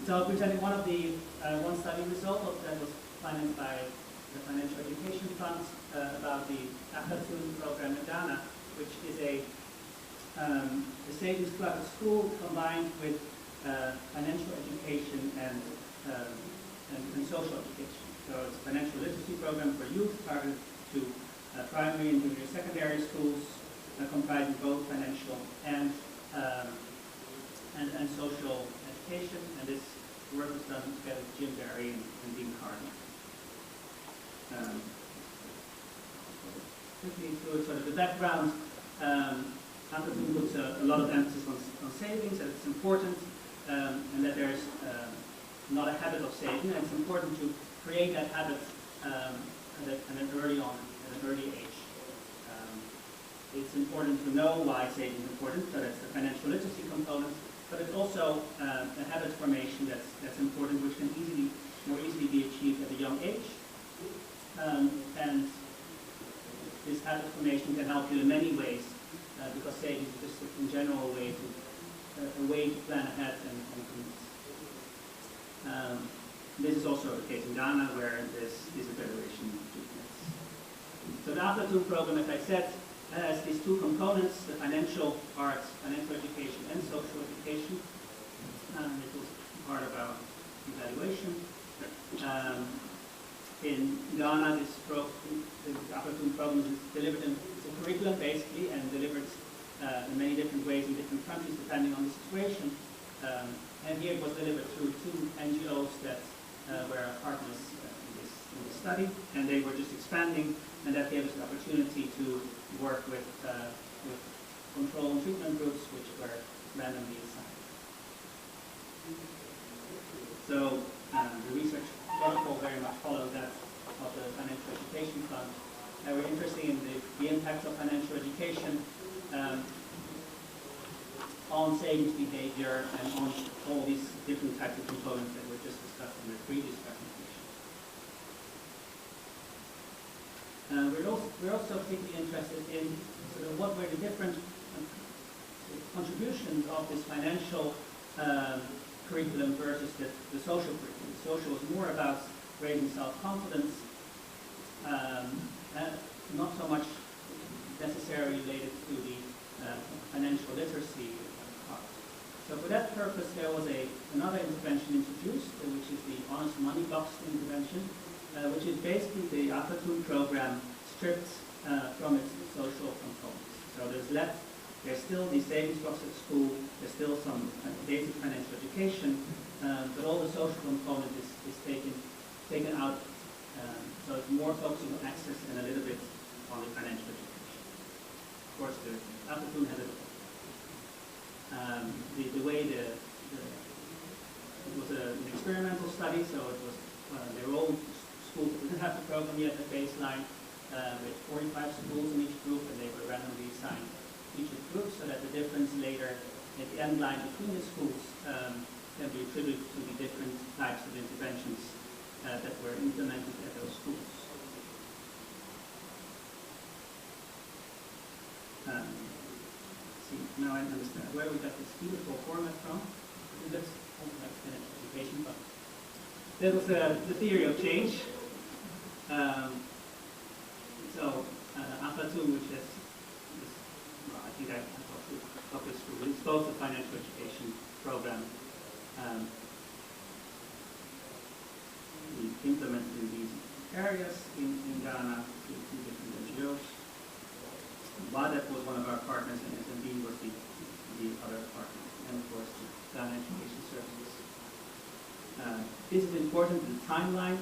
So presenting one of the one study result that was financed by the Financial Education Fund about the Aflatun program in Ghana, which is a savings club at school combined with financial education and social education. So it's a financial literacy program for youth targeted to primary and junior secondary schools, comprising both financial and social education. And this work was done together with Jim Barry and Dean Carden. Quickly through sort of the background, Aflatun puts a lot of emphasis on savings, that it's important, and that there's not a habit of saving, and it's important to create that habit at an early age. It's important to know why saving is important, so that's the financial literacy component, but it's also a habit formation that's important, which can more easily be achieved at a young age. And this habit formation can help you in many ways, because savings is just in general a way to plan ahead and commit. This is also the case in Ghana, where this is a federation treatment. So the Aflatun program, as I said, has these two components: the financial arts, financial education, and social education. This was part of our evaluation. In Ghana, the Aflatun program is delivered it's a curriculum basically, and delivered in many different ways in different countries depending on the situation. And here it was delivered through two NGOs that were our partners in this study, and they were just expanding, and that gave us the opportunity to work with control and treatment groups, which were randomly assigned. So the research protocol very much followed that of the Financial Education Fund. We're interested in the impact of financial education on savings behavior and on all these different types of components that were just discussed in the previous presentation. We're also particularly interested in sort of what were the different contributions of this financial curriculum versus the social curriculum. The social was more about raising self-confidence, not so much necessarily related to the financial literacy part. So for that purpose, there was another intervention introduced, which is the honest money box intervention, which is basically the Aflatun program stripped from its social components. So there's still the savings box at school, there's still some basic financial education, but all the social component is taken out. So it's more focusing on access and a little bit on the financial education. Of course, the Aflatun has the way it was an experimental study, so it was they were all schools that didn't have the program yet at baseline, with 45 schools in each group, and they were randomly assigned each of the groups, so that the difference later at the end line between the schools can be attributed to the different types of interventions that were implemented at those schools. See, now I understand where we got this beautiful format from. It looks almost like financial education, but that was the theory of change. So Aflatun, which is, I think I talked this through, it's both a financial education program we implemented in these areas in Ghana with two different NGOs. WADEP was one of our partners, and SMB was the other partner, and of course the Ghana Education Services. This is important, the timeline.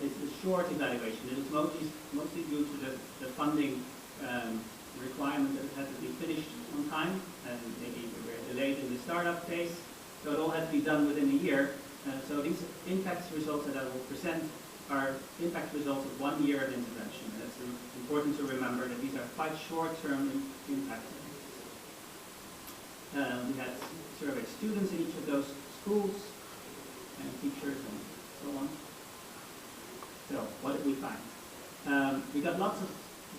It's a short evaluation. It is mostly due to the funding requirement that it had to be finished on time, and maybe we were delayed in the startup phase. So it all had to be done within a year. So these impact results that I will present are impact results of 1 year of intervention. And it's important to remember that these are quite short-term impact. We had surveyed students in each of those schools, and teachers, and so on. So what did we find? We got lots of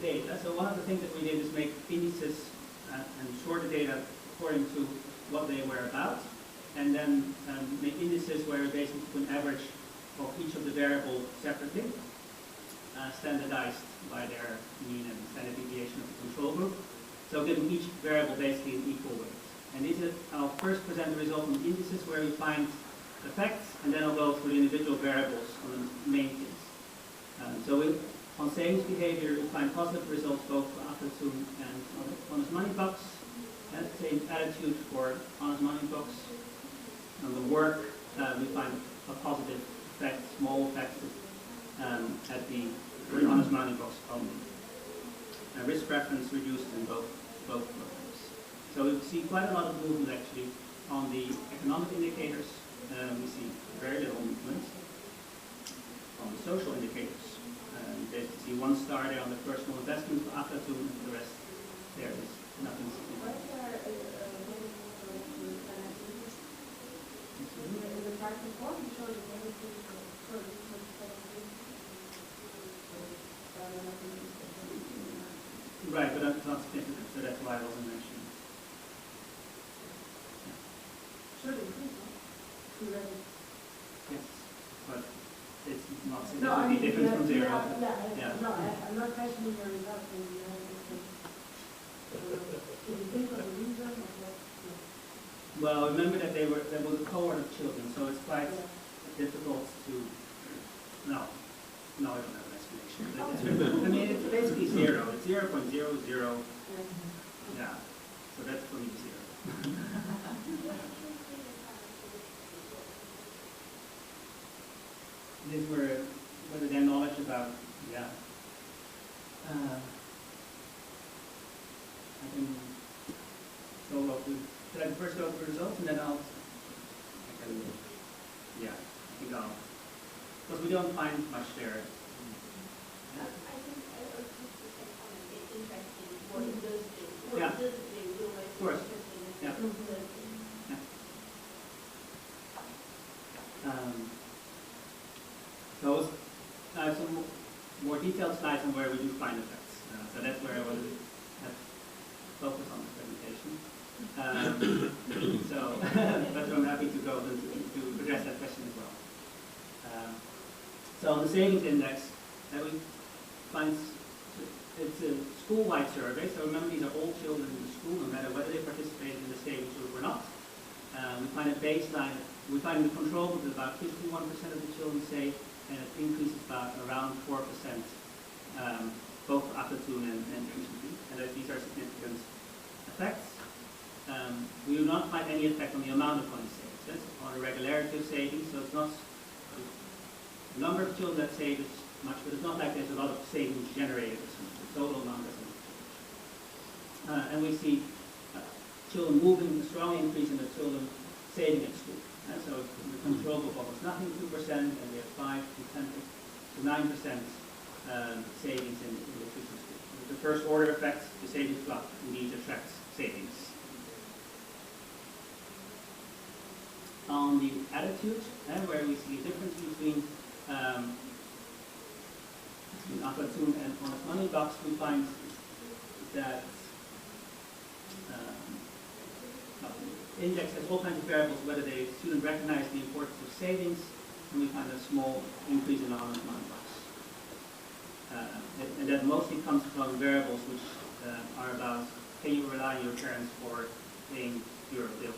data. So one of the things that we did is make indices and sort the data according to what they were about. and then make indices where we basically put an average of each of the variables separately, standardized by their mean and standard deviation of the control group. So giving each variable basically an equal weight. And I'll first present the result in indices where we find effects, and then I'll go through the individual variables on the main things. On savings behavior, we find positive results both for Aflatun and honest money box. Same attitude for honest money box. On the work, we find a positive effect, small effect for the honest money box only. Risk preference reduced in both programs. So we see quite a lot of movement actually on the economic indicators. We see very little movement on the social indicators. You basically see one star there on the personal investment for Aflatun, and for the rest there is nothing significant. Right, but that's not significant, so that's why I wasn't mentioning. Yes, but it's not significantly different from zero. I'm not questioning your results. Well, remember that there was a cohort of children, so it's quite difficult to. No, I don't have an explanation. I mean, it's basically zero. It's 0.00. Yeah, so that's for me zero. These were their knowledge about, yeah. I can go up with, should I first go over the results and then I think I'll, because we don't find much there. I think it's interesting what it does do. Yeah. What it does do is always Of course. interesting. Yeah. So I have some more detailed slides on where we do find effects. So that's where I want to focus on the presentation. But I'm happy to go to address that question as well. So on the savings index, we find it's a school-wide survey. So remember, these are all children in the school, no matter whether they participated in the savings group or not. We find a baseline. We find the control group is about 51% of the children saved, and it increases around 4%, both for Aflatun and recently, and that these are significant effects. We do not find any effect on the amount of money saved. That's on the regularity of savings, so it's not the number of children that save is much, but it's not like there's a lot of savings generated. The total amount doesn't change. And we see children moving, a strong increase in the children saving at school. So the control group almost nothing, 2%, and we have 5 to 10 to 9% savings in the tuition school. With the first order effect, the savings block indeed attracts savings. On the attitude, where we see a difference between Aflatun and honest money box, we find that index has all kinds of variables, whether the student recognize the importance of savings, and we find a small increase in the honest money box. And that mostly comes from variables which are about, can you rely on your parents for paying your bills?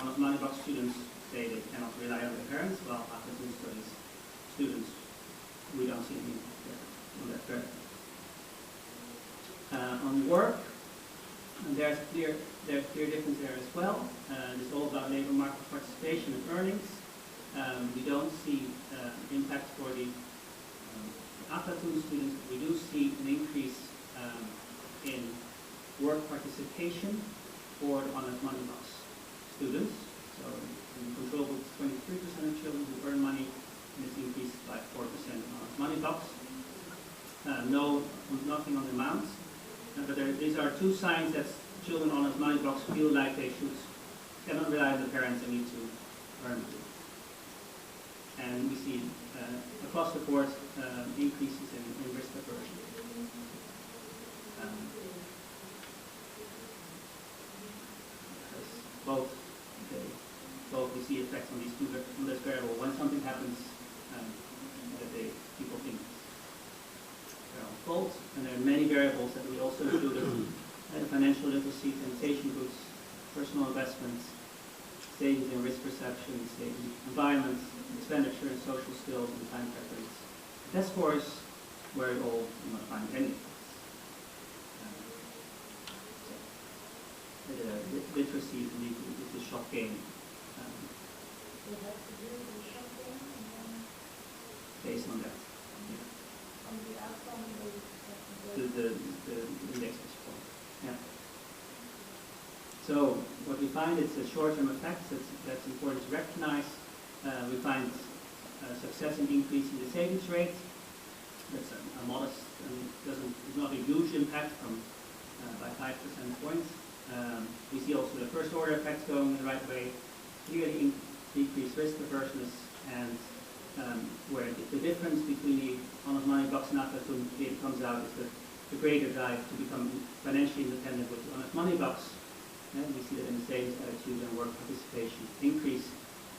Honest money box students say they cannot rely on their parents, while Aflatun studies students, we don't see any on that variable. On work, and there's clear difference there as well. It's all about labor market participation and earnings. We don't see impact for the Aflatun students. We do see an increase in work participation for the honest money box students. So in the control group, 23% of children who earn money, and it's increased by 4% in honest money box. Nothing on the amounts. But these are two signs that children on honest money box feel like they cannot rely on the parents and need to earn money. And we see across the board increases in risk aversion. Both see effects on these on this variable when something happens that people think are on fault. And there are many variables that we also included: financial literacy, temptation groups, personal investments, savings and risk perception, savings environment, expenditure and social skills, and time preference. Test scores where you all do not find any. Literacy is the shock game. Based on that. The index score. Yeah. So what we find is a short-term effect that's important to recognize. We find success in increasing the savings rate. That's a modest and is not a huge impact from by 5 percentage points. We see also the first order effects going in the right way, clearly decreased risk aversion, and where the difference between the honest money box and Aflatun clearly comes out is the greater drive to become financially independent with the honest money box. And we see that in the savings attitude and work participation increase,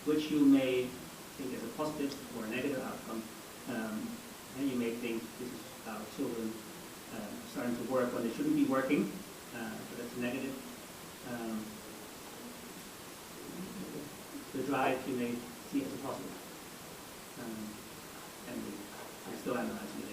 which you may think as a positive or a negative outcome. And you may think this is our children starting to work when they shouldn't be working. So that's a negative. The drive you may see as a positive. And we're still analyzing it.